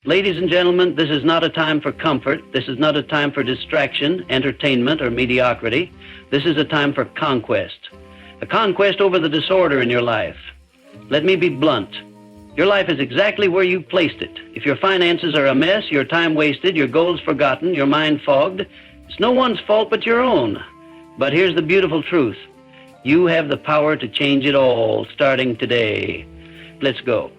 Ladies and gentlemen, this is not a time for comfort. This is not a time for distraction, entertainment, or mediocrity. This is a time for conquest. A conquest over the disorder in your life. Let me be blunt. Your life is exactly where you placed it. If your finances are a mess, your time wasted, your goals forgotten, your mind fogged, it's no one's fault but your own. But here's the beautiful truth. You have the power to change it all, starting today. Let's go.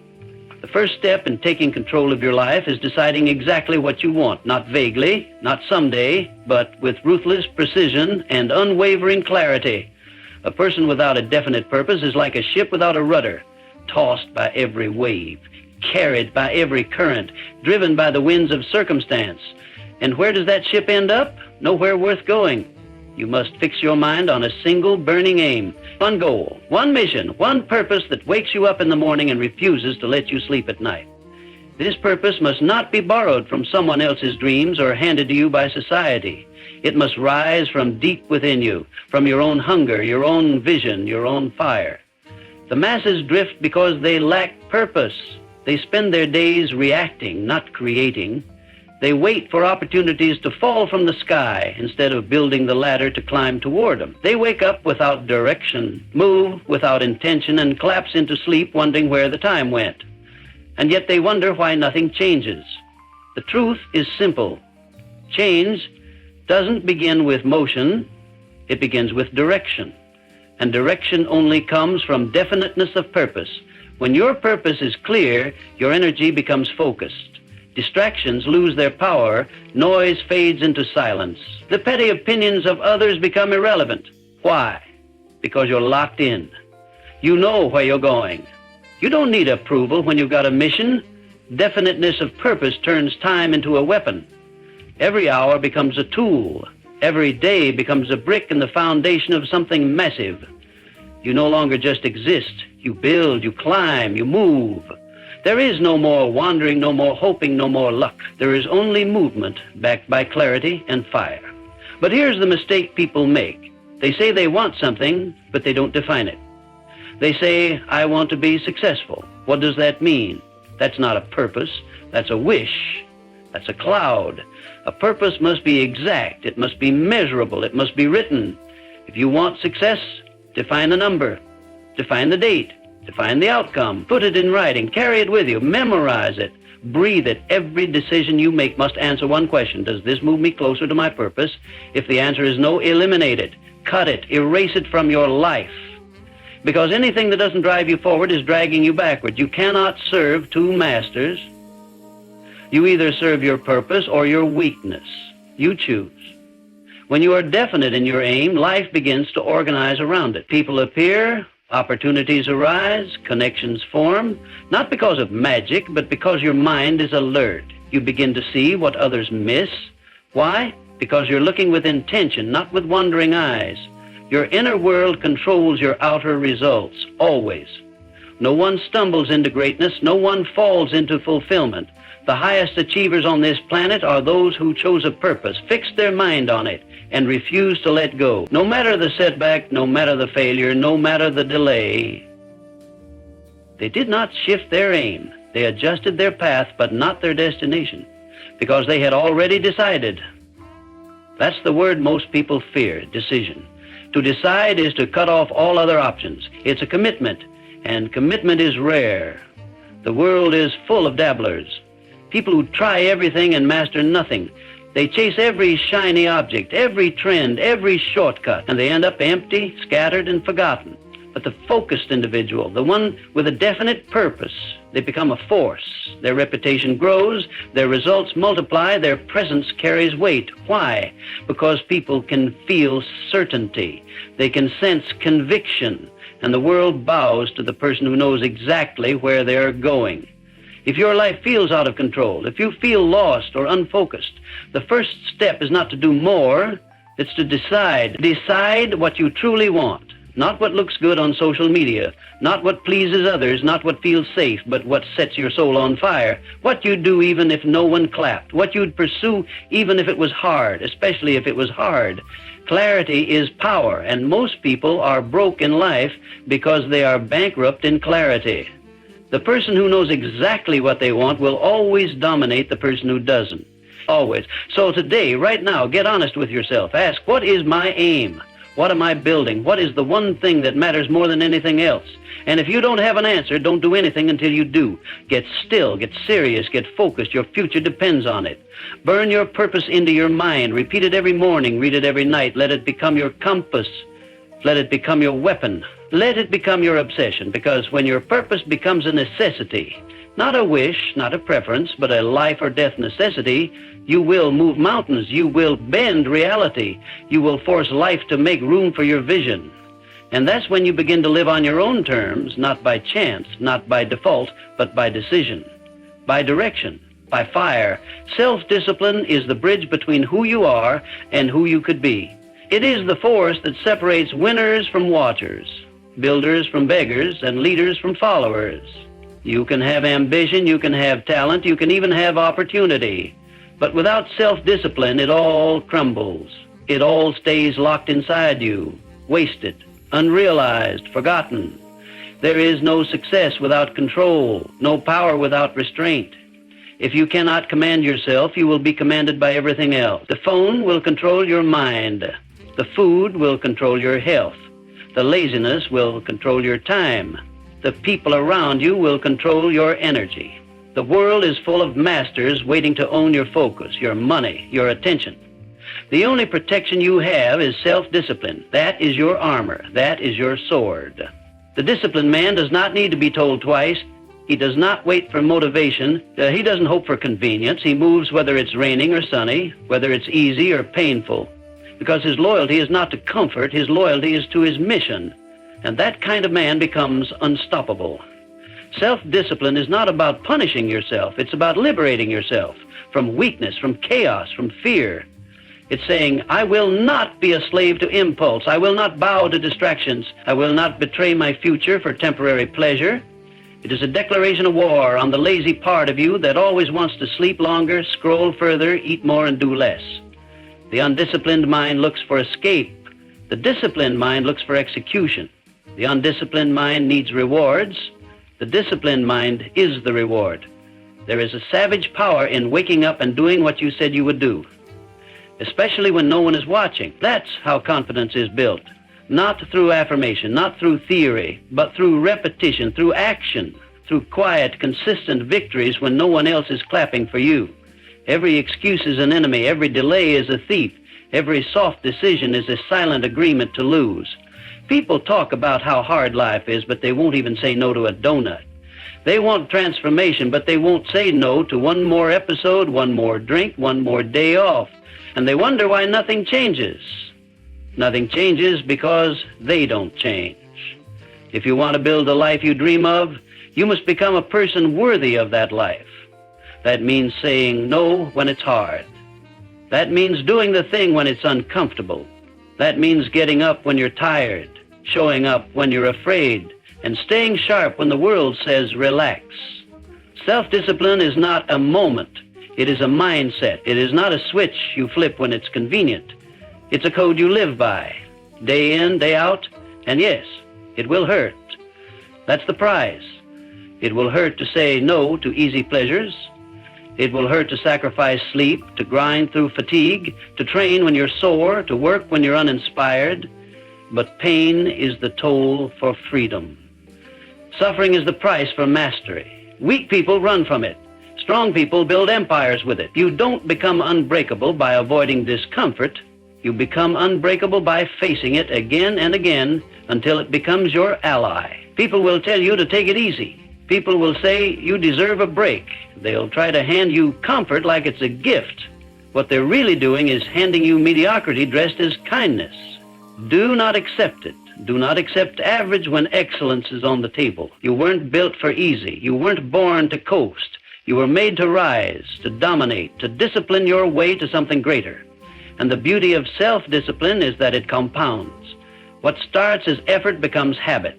The first step in taking control of your life is deciding exactly what you want, not vaguely, not someday, but with ruthless precision and unwavering clarity. A person without a definite purpose is like a ship without a rudder, tossed by every wave, carried by every current, driven by the winds of circumstance. And where does that ship end up? Nowhere worth going. You must fix your mind on a single burning aim, one goal, one mission, one purpose that wakes you up in the morning and refuses to let you sleep at night. This purpose must not be borrowed from someone else's dreams or handed to you by society. It must rise from deep within you, from your own hunger, your own vision, your own fire. The masses drift because they lack purpose. They spend their days reacting, not creating. They wait for opportunities to fall from the sky instead of building the ladder to climb toward them. They wake up without direction, move without intention, and collapse into sleep wondering where the time went. And yet they wonder why nothing changes. The truth is simple. Change doesn't begin with motion, it begins with direction. And direction only comes from definiteness of purpose. When your purpose is clear, your energy becomes focused. Distractions lose their power, noise fades into silence. The petty opinions of others become irrelevant. Why? Because you're locked in. You know where you're going. You don't need approval when you've got a mission. Definiteness of purpose turns time into a weapon. Every hour becomes a tool. Every day becomes a brick in the foundation of something massive. You no longer just exist. You build, you climb, you move. There is no more wandering, no more hoping, no more luck. There is only movement backed by clarity and fire. But here's the mistake people make. They say they want something, but they don't define it. They say, I want to be successful. What does that mean? That's not a purpose. That's a wish. That's a cloud. A purpose must be exact. It must be measurable. It must be written. If you want success, define a number. Define the date. Define the outcome. Put it in writing. Carry it with you. Memorize it. Breathe it. Every decision you make must answer one question. Does this move me closer to my purpose? If the answer is no, eliminate it. Cut it. Erase it from your life. Because anything that doesn't drive you forward is dragging you backward. You cannot serve two masters. You either serve your purpose or your weakness. You choose. When you are definite in your aim, life begins to organize around it. People appear. Opportunities arise, connections form, not because of magic, but because your mind is alert. You begin to see what others miss. Why? Because you're looking with intention, not with wandering eyes. Your inner world controls your outer results, always. No one stumbles into greatness, no one falls into fulfillment. The highest achievers on this planet are those who chose a purpose, fixed their mind on it, and refused to let go. No matter the setback, no matter the failure, no matter the delay. They did not shift their aim. They adjusted their path, but not their destination, because they had already decided. That's the word most people fear, decision. To decide is to cut off all other options. It's a commitment, and commitment is rare. The world is full of dabblers. People who try everything and master nothing. They chase every shiny object, every trend, every shortcut, and they end up empty, scattered, and forgotten. But the focused individual, the one with a definite purpose, they become a force. Their reputation grows, their results multiply, their presence carries weight. Why? Because people can feel certainty. They can sense conviction, and the world bows to the person who knows exactly where they are going. If your life feels out of control, if you feel lost or unfocused, the first step is not to do more, it's to decide. Decide what you truly want, not what looks good on social media, not what pleases others, not what feels safe, but what sets your soul on fire, what you'd do even if no one clapped, what you'd pursue even if it was hard, especially if it was hard. Clarity is power, and most people are broke in life because they are bankrupt in clarity. The person who knows exactly what they want will always dominate the person who doesn't. Always. So today, right now, get honest with yourself. Ask, what is my aim? What am I building? What is the one thing that matters more than anything else? And if you don't have an answer, don't do anything until you do. Get still, get serious, get focused. Your future depends on it. Burn your purpose into your mind. Repeat it every morning. Read it every night. Let it become your compass. Let it become your weapon. Let it become your obsession, because when your purpose becomes a necessity, not a wish, not a preference, but a life or death necessity, you will move mountains. You will bend reality. You will force life to make room for your vision. And that's when you begin to live on your own terms, not by chance, not by default, but by decision, by direction, by fire. Self-discipline is the bridge between who you are and who you could be. It is the force that separates winners from watchers, builders from beggars, and leaders from followers. You can have ambition, you can have talent, you can even have opportunity. But without self-discipline, it all crumbles. It all stays locked inside you, wasted, unrealized, forgotten. There is no success without control, no power without restraint. If you cannot command yourself, you will be commanded by everything else. The phone will control your mind. The food will control your health. The laziness will control your time. The people around you will control your energy. The world is full of masters waiting to own your focus, your money, your attention. The only protection you have is self-discipline. That is your armor. That is your sword. The disciplined man does not need to be told twice. He does not wait for motivation. He doesn't hope for convenience. He moves whether it's raining or sunny, whether it's easy or painful, because his loyalty is not to comfort. His loyalty is to his mission. And that kind of man becomes unstoppable. Self-discipline is not about punishing yourself. It's about liberating yourself from weakness, from chaos, from fear. It's saying, I will not be a slave to impulse. I will not bow to distractions. I will not betray my future for temporary pleasure. It is a declaration of war on the lazy part of you that always wants to sleep longer, scroll further, eat more, and do less. The undisciplined mind looks for escape. The disciplined mind looks for execution. The undisciplined mind needs rewards. The disciplined mind is the reward. There is a savage power in waking up and doing what you said you would do, especially when no one is watching. That's how confidence is built. Not through affirmation, not through theory, but through repetition, through action, through quiet, consistent victories when no one else is clapping for you. Every excuse is an enemy. Every delay is a thief. Every soft decision is a silent agreement to lose. People talk about how hard life is, but they won't even say no to a donut. They want transformation, but they won't say no to one more episode, one more drink, one more day off. And they wonder why nothing changes. Nothing changes because they don't change. If you want to build the life you dream of, you must become a person worthy of that life. That means saying no when it's hard. That means doing the thing when it's uncomfortable. That means getting up when you're tired, showing up when you're afraid, and staying sharp when the world says relax. Self-discipline is not a moment. It is a mindset. It is not a switch you flip when it's convenient. It's a code you live by, day in, day out, and yes, it will hurt. That's the prize. It will hurt to say no to easy pleasures. It will hurt to sacrifice sleep, to grind through fatigue, to train when you're sore, to work when you're uninspired. But pain is the toll for freedom. Suffering is the price for mastery. Weak people run from it. Strong people build empires with it. You don't become unbreakable by avoiding discomfort. You become unbreakable by facing it again and again until it becomes your ally. People will tell you to take it easy. People will say you deserve a break. They'll try to hand you comfort like it's a gift. What they're really doing is handing you mediocrity dressed as kindness. Do not accept it. Do not accept average when excellence is on the table. You weren't built for easy. You weren't born to coast. You were made to rise, to dominate, to discipline your way to something greater. And the beauty of self-discipline is that it compounds. What starts as effort becomes habit.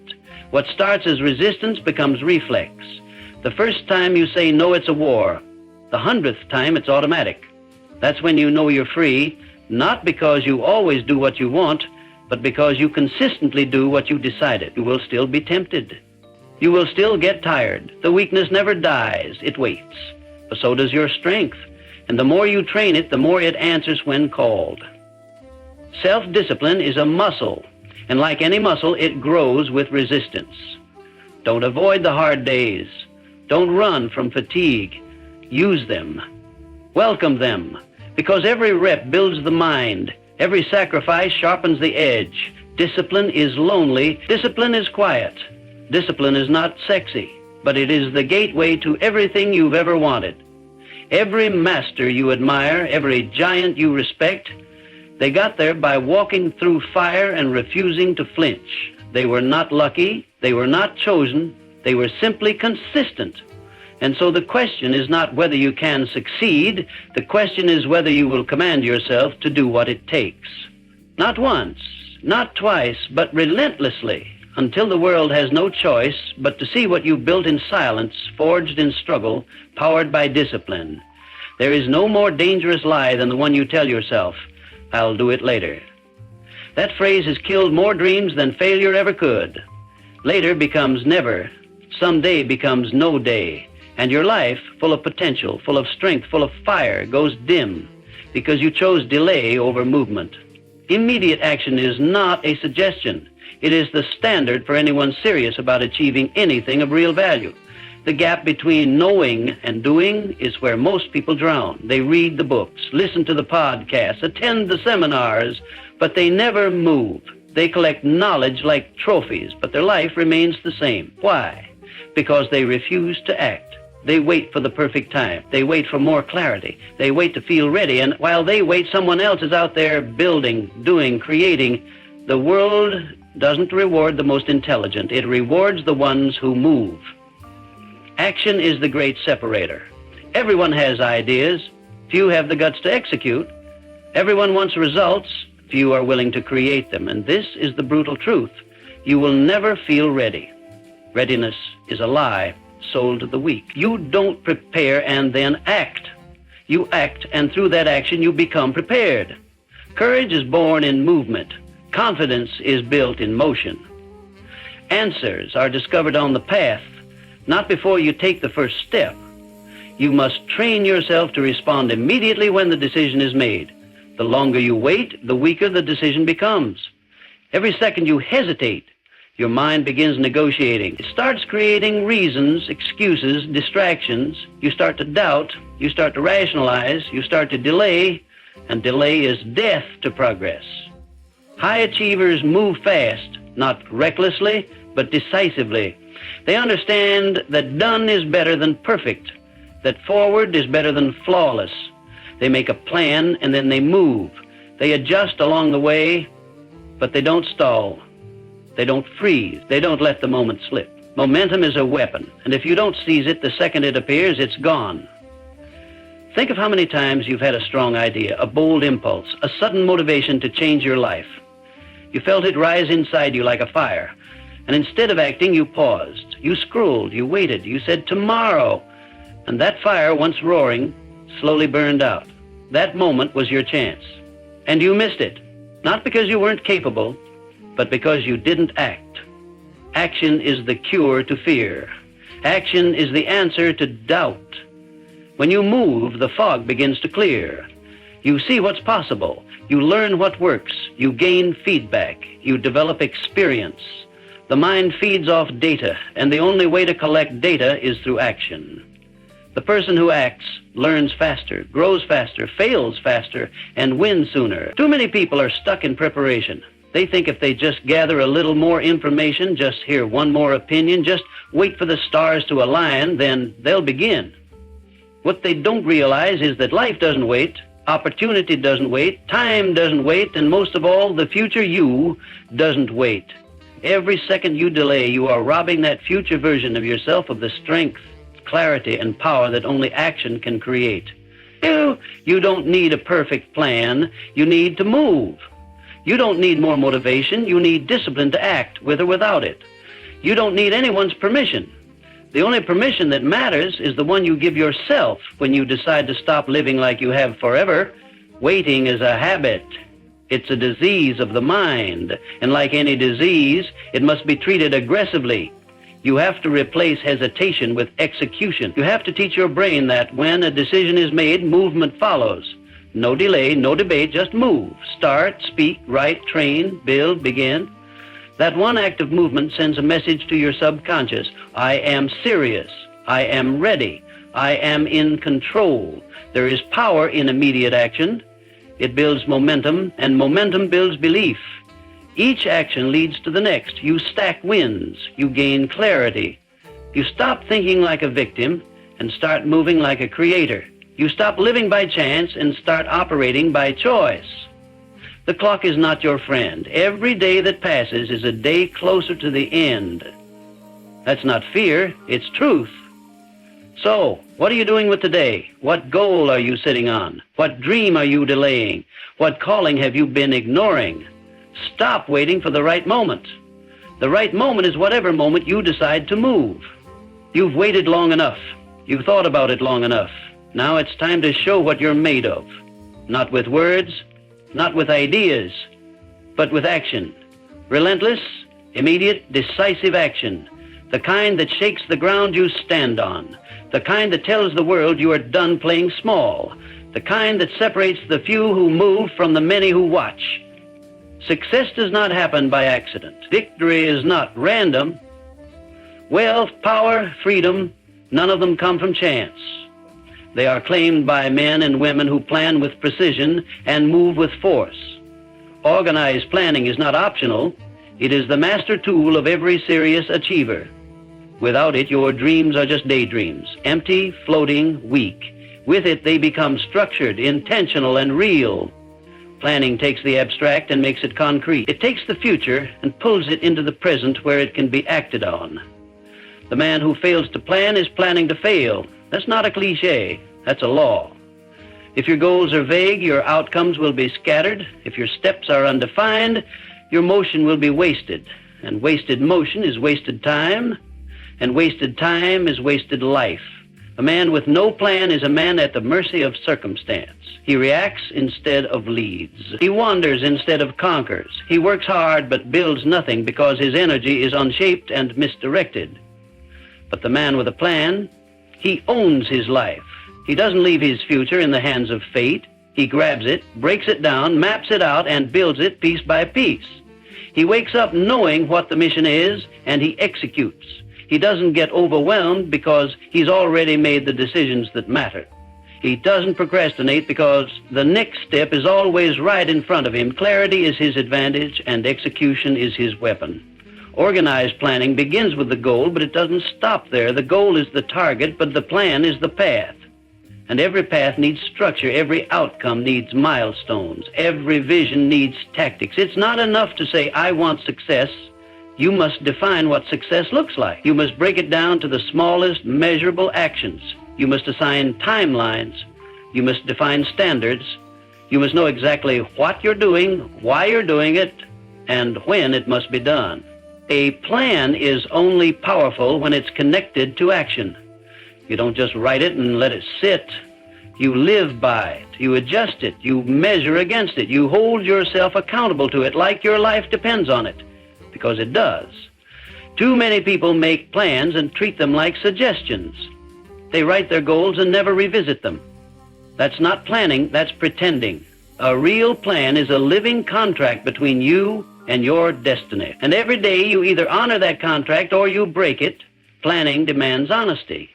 What starts as resistance becomes reflex. The first time you say no, it's a war. The 100th time, it's automatic. That's when you know you're free, not because you always do what you want, but because you consistently do what you decided. You will still be tempted. You will still get tired. The weakness never dies. It waits. But so does your strength. And the more you train it, the more it answers when called. Self-discipline is a muscle. And like any muscle, it grows with resistance. Don't avoid the hard days. Don't run from fatigue. Use them. Welcome them. Because every rep builds the mind. Every sacrifice sharpens the edge. Discipline is lonely. Discipline is quiet. Discipline is not sexy, but it is the gateway to everything you've ever wanted. Every master you admire, every giant you respect, they got there by walking through fire and refusing to flinch. They were not lucky. They were not chosen. They were simply consistent. And so the question is not whether you can succeed. The question is whether you will command yourself to do what it takes. Not once, not twice, but relentlessly, until the world has no choice but to see what you built in silence, forged in struggle, powered by discipline. There is no more dangerous lie than the one you tell yourself, "I'll do it later." That phrase has killed more dreams than failure ever could. Later becomes never. Someday becomes no day. And your life, full of potential, full of strength, full of fire, goes dim because you chose delay over movement. Immediate action is not a suggestion. It is the standard for anyone serious about achieving anything of real value. The gap between knowing and doing is where most people drown. They read the books, listen to the podcasts, attend the seminars, but they never move. They collect knowledge like trophies, but their life remains the same. Why? Because they refuse to act. They wait for the perfect time. They wait for more clarity. They wait to feel ready. And while they wait, someone else is out there building, doing, creating. The world doesn't reward the most intelligent. It rewards the ones who move. Action is the great separator. Everyone has ideas. Few have the guts to execute. Everyone wants results. Few are willing to create them. And this is the brutal truth. You will never feel ready. Readiness is a lie sold to the weak. You don't prepare and then act. You act, and through that action you become prepared. Courage is born in movement. Confidence is built in motion. Answers are discovered on the path, not before you take the first step. You must train yourself to respond immediately when the decision is made. The longer you wait, the weaker the decision becomes. Every second you hesitate, your mind begins negotiating. It starts creating reasons, excuses, distractions. You start to doubt. You start to rationalize. You start to delay. And delay is death to progress. High achievers move fast, not recklessly, but decisively. They understand that done is better than perfect, that forward is better than flawless. They make a plan and then they move. They adjust along the way, but they don't stall. They don't freeze. They don't let the moment slip. Momentum is a weapon, and if you don't seize it the second it appears, it's gone. Think of how many times you've had a strong idea, a bold impulse, a sudden motivation to change your life. You felt it rise inside you like a fire, and instead of acting, you paused. You scrolled, you waited, you said tomorrow, and that fire, once roaring, slowly burned out. That moment was your chance, and you missed it, not because you weren't capable, but because you didn't act. Action is the cure to fear. Action is the answer to doubt. When you move, the fog begins to clear. You see what's possible. You learn what works. You gain feedback. You develop experience. The mind feeds off data, and the only way to collect data is through action. The person who acts learns faster, grows faster, fails faster, and wins sooner. Too many people are stuck in preparation. They think if they just gather a little more information, just hear one more opinion, just wait for the stars to align, then they'll begin. What they don't realize is that life doesn't wait, opportunity doesn't wait, time doesn't wait, and most of all, the future you doesn't wait. Every second you delay, you are robbing that future version of yourself of the strength, clarity, and power that only action can create. You don't need a perfect plan. You need to move. You don't need more motivation. You need discipline to act, with or without it. You don't need anyone's permission. The only permission that matters is the one you give yourself when you decide to stop living like you have forever. Waiting is a habit. It's a disease of the mind. And like any disease, it must be treated aggressively. You have to replace hesitation with execution. You have to teach your brain that when a decision is made, movement follows. No delay, no debate, just move. Start, speak, write, train, build, begin. That one act of movement sends a message to your subconscious. I am serious. I am ready. I am in control. There is power in immediate action. It builds momentum, and momentum builds belief. Each action leads to the next. You stack wins. You gain clarity. You stop thinking like a victim and start moving like a creator. You stop living by chance and start operating by choice. The clock is not your friend. Every day that passes is a day closer to the end. That's not fear, it's truth. So, what are you doing with today? What goal are you sitting on? What dream are you delaying? What calling have you been ignoring? Stop waiting for the right moment. The right moment is whatever moment you decide to move. You've waited long enough. You've thought about it long enough. Now it's time to show what you're made of. Not with words, not with ideas, but with action. Relentless, immediate, decisive action. The kind that shakes the ground you stand on. The kind that tells the world you are done playing small. The kind that separates the few who move from the many who watch. Success does not happen by accident. Victory is not random. Wealth, power, freedom, none of them come from chance. They are claimed by men and women who plan with precision and move with force. Organized planning is not optional. It is the master tool of every serious achiever. Without it, your dreams are just daydreams, empty, floating, weak. With it, they become structured, intentional, and real. Planning takes the abstract and makes it concrete. It takes the future and pulls it into the present where it can be acted on. The man who fails to plan is planning to fail. That's not a cliche, that's a law. If your goals are vague, your outcomes will be scattered. If your steps are undefined, your motion will be wasted. And wasted motion is wasted time, and wasted time is wasted life. A man with no plan is a man at the mercy of circumstance. He reacts instead of leads. He wanders instead of conquers. He works hard but builds nothing because his energy is unshaped and misdirected. But the man with a plan, he owns his life. He doesn't leave his future in the hands of fate. He grabs it, breaks it down, maps it out, and builds it piece by piece. He wakes up knowing what the mission is, and he executes. He doesn't get overwhelmed because he's already made the decisions that matter. He doesn't procrastinate because the next step is always right in front of him. Clarity is his advantage, and execution is his weapon. Organized planning begins with the goal, but it doesn't stop there. The goal is the target, but the plan is the path. And every path needs structure. Every outcome needs milestones. Every vision needs tactics. It's not enough to say, I want success. You must define what success looks like. You must break it down to the smallest measurable actions. You must assign timelines. You must define standards. You must know exactly what you're doing, why you're doing it, and when it must be done. A plan is only powerful when it's connected to action. You don't just write it and let it sit. You live by it. You adjust it. You measure against it. You hold yourself accountable to it like your life depends on it, because it does. Too many people make plans and treat them like suggestions. They write their goals and never revisit them. That's not planning, that's pretending. A real plan is a living contract between you and your destiny. And every day you either honor that contract or you break it. Planning demands honesty.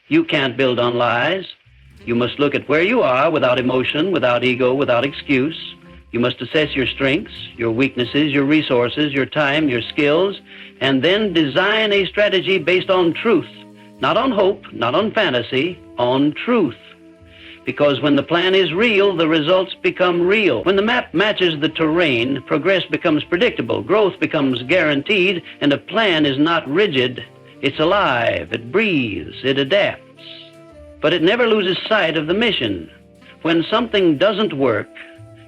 You can't build on lies. You must look at where you are without emotion, without ego, without excuse. You must assess your strengths, your weaknesses, your resources, your time, your skills, and then design a strategy based on truth. Not on hope, not on fantasy, on truth. Because when the plan is real, the results become real. When the map matches the terrain, progress becomes predictable, growth becomes guaranteed, and a plan is not rigid. It's alive, it breathes, it adapts. But it never loses sight of the mission. When something doesn't work,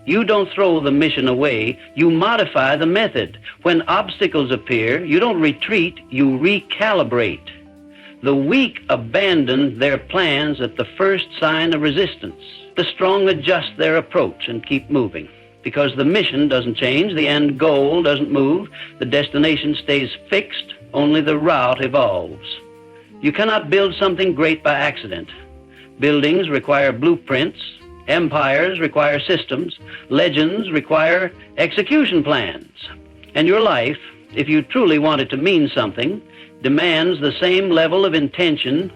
you don't throw the mission away, you modify the method. When obstacles appear, you don't retreat, you recalibrate. The weak abandon their plans at the first sign of resistance. The strong adjust their approach and keep moving. Because the mission doesn't change, the end goal doesn't move, the destination stays fixed, only the route evolves. You cannot build something great by accident. Buildings require blueprints, empires require systems, legends require execution plans. And your life, if you truly want it to mean something, demands the same level of intention.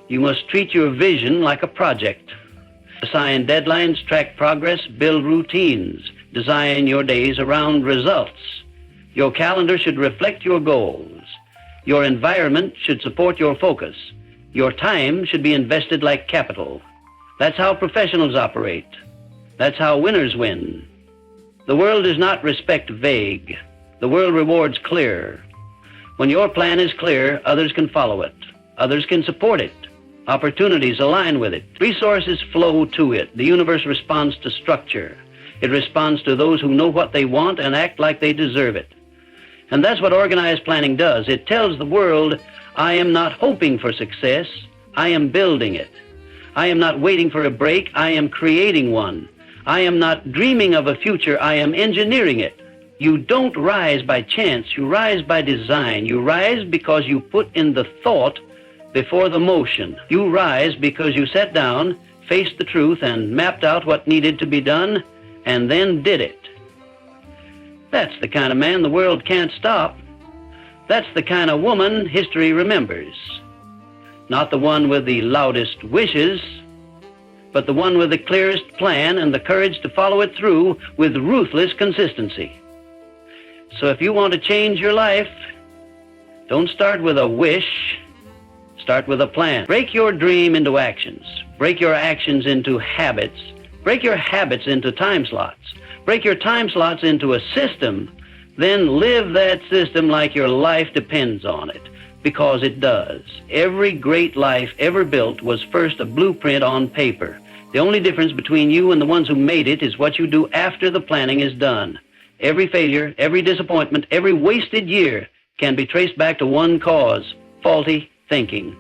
You must treat your vision like a project. Assign deadlines, track progress, build routines, design your days around results. Your calendar should reflect your goals. Your environment should support your focus. Your time should be invested like capital. That's how professionals operate. That's how winners win. The world does not respect vague. The world rewards clear. When your plan is clear, others can follow it. Others can support it. Opportunities align with it. Resources flow to it. The universe responds to structure. It responds to those who know what they want and act like they deserve it. And that's what organized planning does. It tells the world, I am not hoping for success, I am building it. I am not waiting for a break, I am creating one. I am not dreaming of a future, I am engineering it. You don't rise by chance, you rise by design. You rise because you put in the thought before the motion. You rise because you sat down, faced the truth, and mapped out what needed to be done, and then did it. That's the kind of man the world can't stop. That's the kind of woman history remembers. Not the one with the loudest wishes, but the one with the clearest plan and the courage to follow it through with ruthless consistency. So if you want to change your life, don't start with a wish, start with a plan. Break your dream into actions. Break your actions into habits. Break your habits into time slots. Break your time slots into a system. Then live that system like your life depends on it, because it does. Every great life ever built was first a blueprint on paper. The only difference between you and the ones who made it is what you do after the planning is done. Every failure, every disappointment, every wasted year can be traced back to one cause: faulty thinking.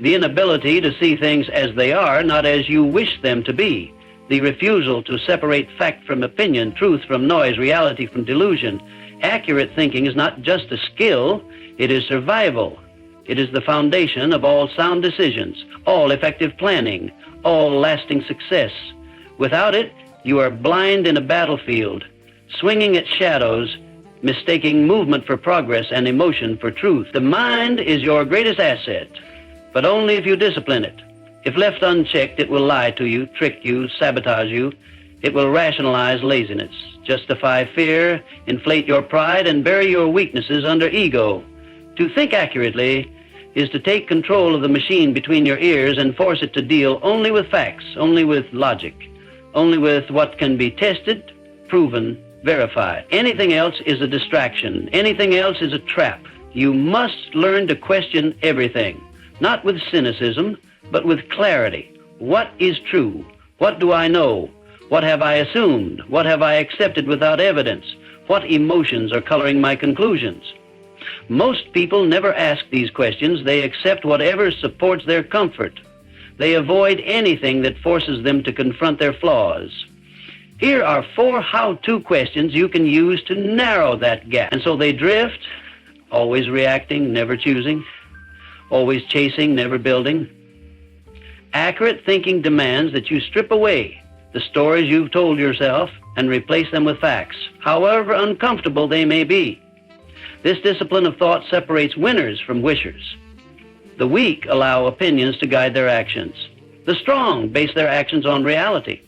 The inability to see things as they are, not as you wish them to be. The refusal to separate fact from opinion, truth from noise, reality from delusion. Accurate thinking is not just a skill, it is survival. It is the foundation of all sound decisions, all effective planning, all lasting success. Without it, you are blind in a battlefield, swinging at shadows, mistaking movement for progress and emotion for truth. The mind is your greatest asset, but only if you discipline it. If left unchecked, it will lie to you, trick you, sabotage you. It will rationalize laziness, justify fear, inflate your pride, and bury your weaknesses under ego. To think accurately is to take control of the machine between your ears and force it to deal only with facts, only with logic, only with what can be tested, proven, verified. Anything else is a distraction. Anything else is a trap. You must learn to question everything, not with cynicism, but with clarity. What is true? What do I know? What have I assumed? What have I accepted without evidence? What emotions are coloring my conclusions? Most people never ask these questions. They accept whatever supports their comfort. They avoid anything that forces them to confront their flaws. Here are 4 how-to questions you can use to narrow that gap. And so they drift, always reacting, never choosing, always chasing, never building. Accurate thinking demands that you strip away the stories you've told yourself and replace them with facts, however uncomfortable they may be. This discipline of thought separates winners from wishers. The weak allow opinions to guide their actions. The strong base their actions on reality.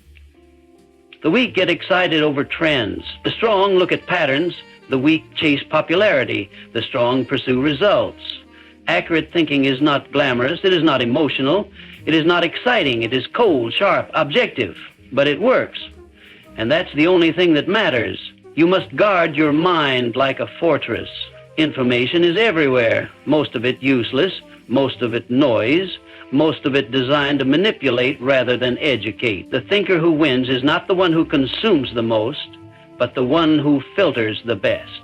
The weak get excited over trends. The strong look at patterns. The weak chase popularity. The strong pursue results. Accurate thinking is not glamorous. It is not emotional. It is not exciting. It is cold, sharp, objective. But it works. And that's the only thing that matters. You must guard your mind like a fortress. Information is everywhere. Most of it useless. Most of it noise. Most of it designed to manipulate rather than educate. The thinker who wins is not the one who consumes the most, but the one who filters the best.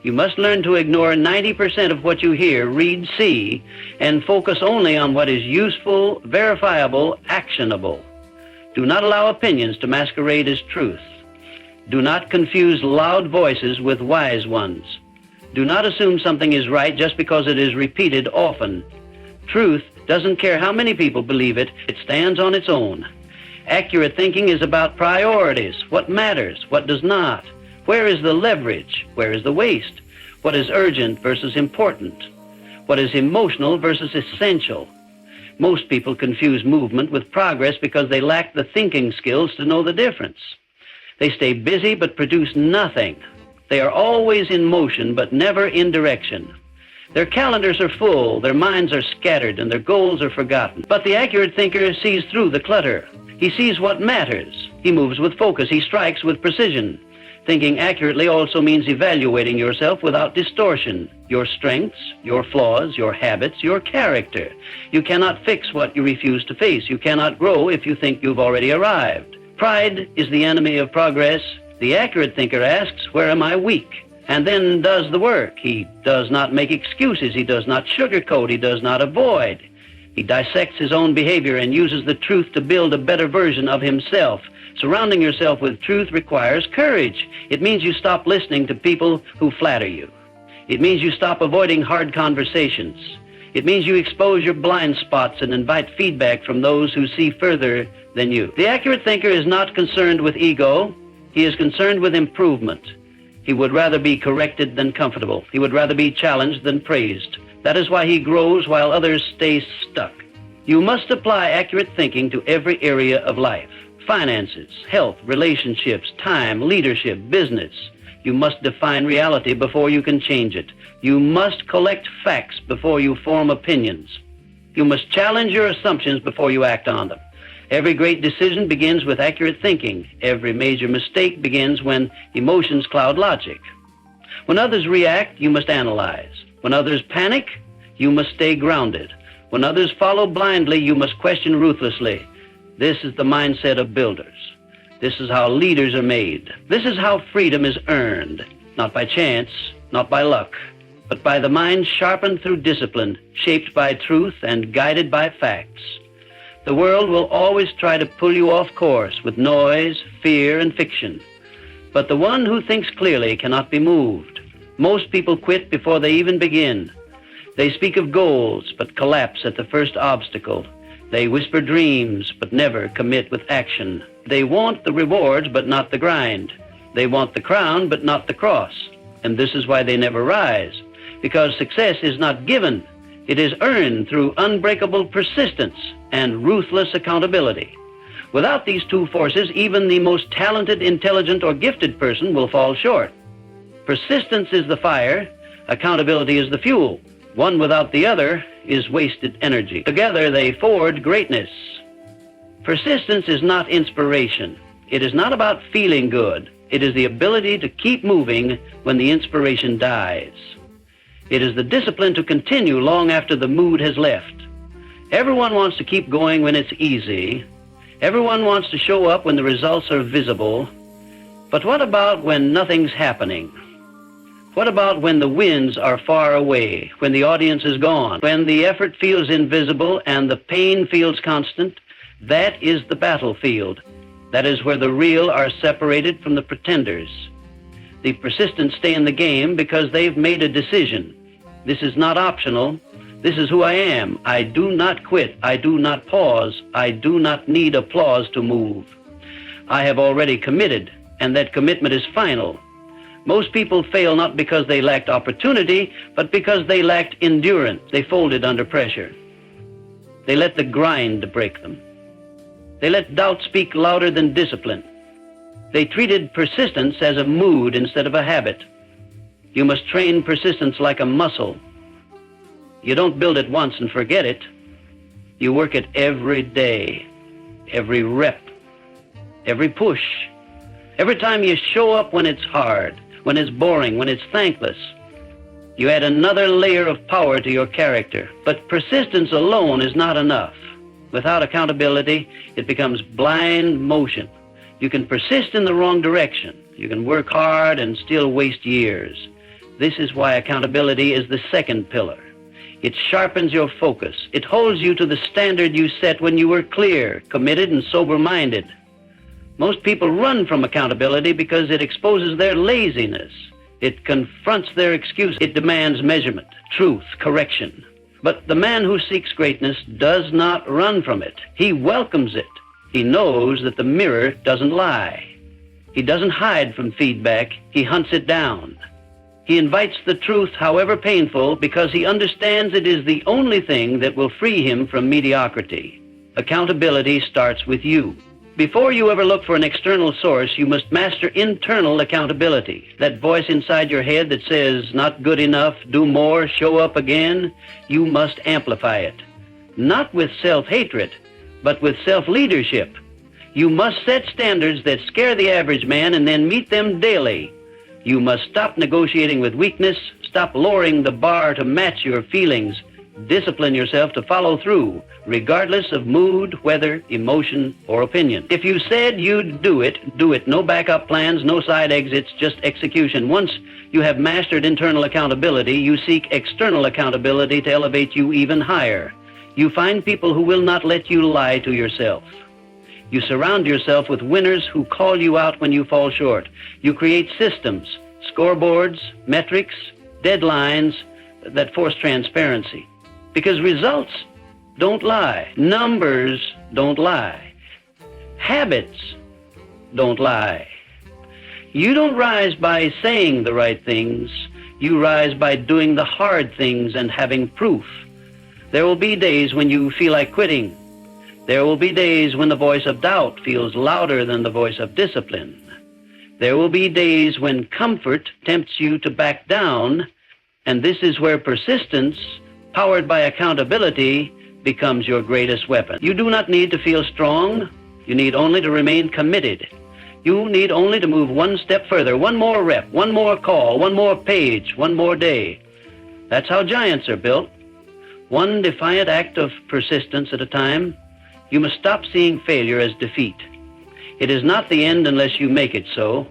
You must learn to ignore 90% of what you hear, read, see, and focus only on what is useful, verifiable, actionable. Do not allow opinions to masquerade as truth. Do not confuse loud voices with wise ones. Do not assume something is right just because it is repeated often. Truth doesn't care how many people believe it, it stands on its own. Accurate thinking is about priorities. What matters? What does not? Where is the leverage? Where is the waste? What is urgent versus important? What is emotional versus essential? Most people confuse movement with progress because they lack the thinking skills to know the difference. They stay busy but produce nothing. They are always in motion but never in direction. Their calendars are full, their minds are scattered, and their goals are forgotten. But the accurate thinker sees through the clutter. He sees what matters. He moves with focus. He strikes with precision. Thinking accurately also means evaluating yourself without distortion. Your strengths, your flaws, your habits, your character. You cannot fix what you refuse to face. You cannot grow if you think you've already arrived. Pride is the enemy of progress. The accurate thinker asks, where am I weak? And then does the work. He does not make excuses. He does not sugarcoat. He does not avoid. He dissects his own behavior and uses the truth to build a better version of himself. Surrounding yourself with truth requires courage. It means you stop listening to people who flatter you. It means you stop avoiding hard conversations. It means you expose your blind spots and invite feedback from those who see further than you. The accurate thinker is not concerned with ego. He is concerned with improvement. He would rather be corrected than comfortable. He would rather be challenged than praised. That is why he grows while others stay stuck. You must apply accurate thinking to every area of life. Finances, health, relationships, time, leadership, business. You must define reality before you can change it. You must collect facts before you form opinions. You must challenge your assumptions before you act on them. Every great decision begins with accurate thinking. Every major mistake begins when emotions cloud logic. When others react, you must analyze. When others panic, you must stay grounded. When others follow blindly, you must question ruthlessly. This is the mindset of builders. This is how leaders are made. This is how freedom is earned, not by chance, not by luck, but by the mind sharpened through discipline, shaped by truth and guided by facts. The world will always try to pull you off course with noise, fear, and fiction. But the one who thinks clearly cannot be moved. Most people quit before they even begin. They speak of goals, but collapse at the first obstacle. They whisper dreams, but never commit with action. They want the rewards, but not the grind. They want the crown, but not the cross. And this is why they never rise. Because success is not given. It is earned through unbreakable persistence and ruthless accountability. Without these two forces, even the most talented, intelligent, or gifted person will fall short. Persistence is the fire. Accountability is the fuel. One without the other is wasted energy. Together they forge greatness. Persistence is not inspiration. It is not about feeling good. It is the ability to keep moving when the inspiration dies. It is the discipline to continue long after the mood has left. Everyone wants to keep going when it's easy. Everyone wants to show up when the results are visible. But what about when nothing's happening? What about when the winds are far away, when the audience is gone, when the effort feels invisible and the pain feels constant? That is the battlefield. That is where the real are separated from the pretenders. The persistent stay in the game because they've made a decision. This is not optional. This is who I am. I do not quit. I do not pause. I do not need applause to move. I have already committed, and that commitment is final. Most people fail not because they lacked opportunity, but because they lacked endurance. They folded under pressure. They let the grind break them. They let doubt speak louder than discipline. They treated persistence as a mood instead of a habit. You must train persistence like a muscle. You don't build it once and forget it. You work it every day, every rep, every push. Every time you show up when it's hard, when it's boring, when it's thankless, you add another layer of power to your character. But persistence alone is not enough. Without accountability, it becomes blind motion. You can persist in the wrong direction. You can work hard and still waste years. This is why accountability is the second pillar. It sharpens your focus. It holds you to the standard you set when you were clear, committed, and sober-minded. Most people run from accountability because it exposes their laziness. It confronts their excuse. It demands measurement, truth, correction. But the man who seeks greatness does not run from it. He welcomes it. He knows that the mirror doesn't lie. He doesn't hide from feedback. He hunts it down. He invites the truth, however painful, because he understands it is the only thing that will free him from mediocrity. Accountability starts with you. Before you ever look for an external source, you must master internal accountability. That voice inside your head that says, not good enough, do more, show up again, you must amplify it. Not with self-hatred, but with self-leadership. You must set standards that scare the average man and then meet them daily. You must stop negotiating with weakness, stop lowering the bar to match your feelings, discipline yourself to follow through, regardless of mood, weather, emotion, or opinion. If you said you'd do it, do it. No backup plans, no side exits, just execution. Once you have mastered internal accountability, you seek external accountability to elevate you even higher. You find people who will not let you lie to yourself. You surround yourself with winners who call you out when you fall short. You create systems, scoreboards, metrics, deadlines that force transparency. Because results don't lie. Numbers don't lie. Habits don't lie. You don't rise by saying the right things. You rise by doing the hard things and having proof. There will be days when you feel like quitting. There will be days when the voice of doubt feels louder than the voice of discipline. There will be days when comfort tempts you to back down, and this is where persistence, powered by accountability, becomes your greatest weapon. You do not need to feel strong. You need only to remain committed. You need only to move one step further, one more rep, one more call, one more page, one more day. That's how giants are built. One defiant act of persistence at a time. You must stop seeing failure as defeat. It is not the end unless you make it so.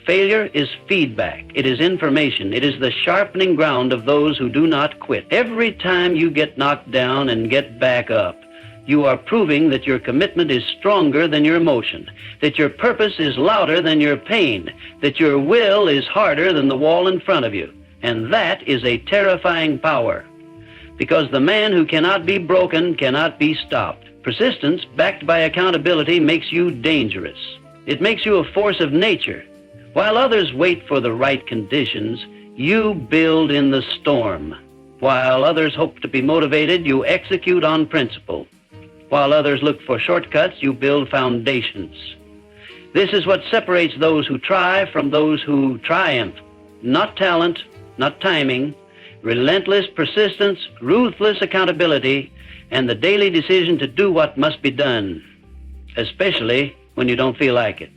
Failure is feedback. It is information. It is the sharpening ground of those who do not quit. Every time you get knocked down and get back up, you are proving that your commitment is stronger than your emotion, that your purpose is louder than your pain, that your will is harder than the wall in front of you. And that is a terrifying power, because the man who cannot be broken cannot be stopped. Persistence, backed by accountability, makes you dangerous. It makes you a force of nature. While others wait for the right conditions, you build in the storm. While others hope to be motivated, you execute on principle. While others look for shortcuts, you build foundations. This is what separates those who try from those who triumph. Not talent, not timing, relentless persistence, ruthless accountability, and the daily decision to do what must be done, especially when you don't feel like it.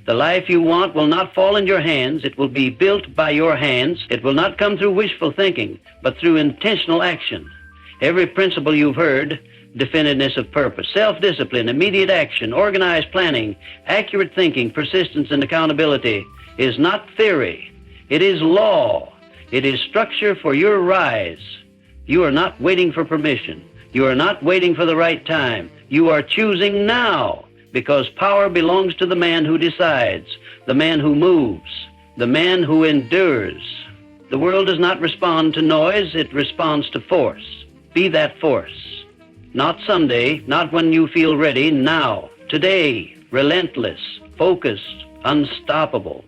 The life you want will not fall in your hands. It will be built by your hands. It will not come through wishful thinking, but through intentional action. Every principle you've heard, definiteness of purpose, self-discipline, immediate action, organized planning, accurate thinking, persistence, and accountability, is not theory. It is law. It is structure for your rise. You are not waiting for permission. You are not waiting for the right time. You are choosing now, because power belongs to the man who decides, the man who moves, the man who endures. The world does not respond to noise, it responds to force. Be that force. Not someday, not when you feel ready, now, today, relentless, focused, unstoppable.